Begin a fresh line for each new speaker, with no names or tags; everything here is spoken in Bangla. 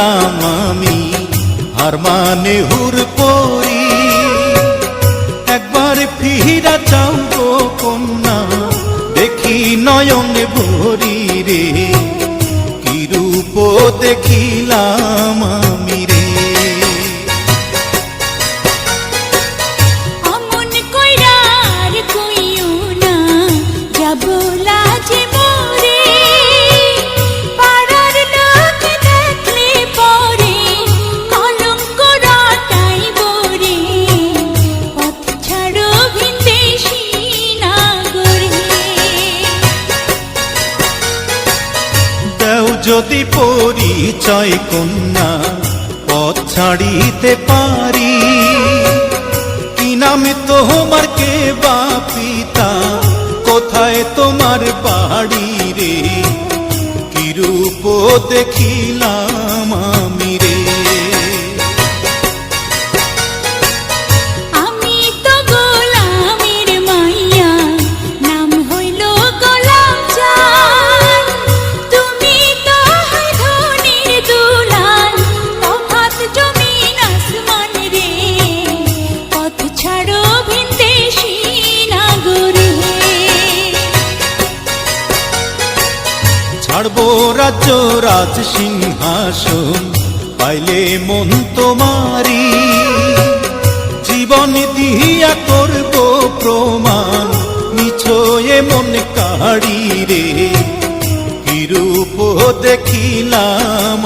দেখিলাম আমি আর মানে হুর পরি একবার ফিরা চাও গো কন্যা দেখি নয়নে ভরি রে কি রূপ দেখিলাম আমি রে যদি পরিচয় কন্যা পথ ছাড়িতে পারি কি নামে তোমার কে বা পিতা কোথায় তোমার বাড়ি রে কি রূপ দেখিলাম আমি রে ছাড়বো রাজ্য রাজ সিংহাসন পাইলে মন তোমারি জীবন দিয়া করব প্রমাণ মিছয়ে মন কাড়ি রে কি রূপ দেখিলাম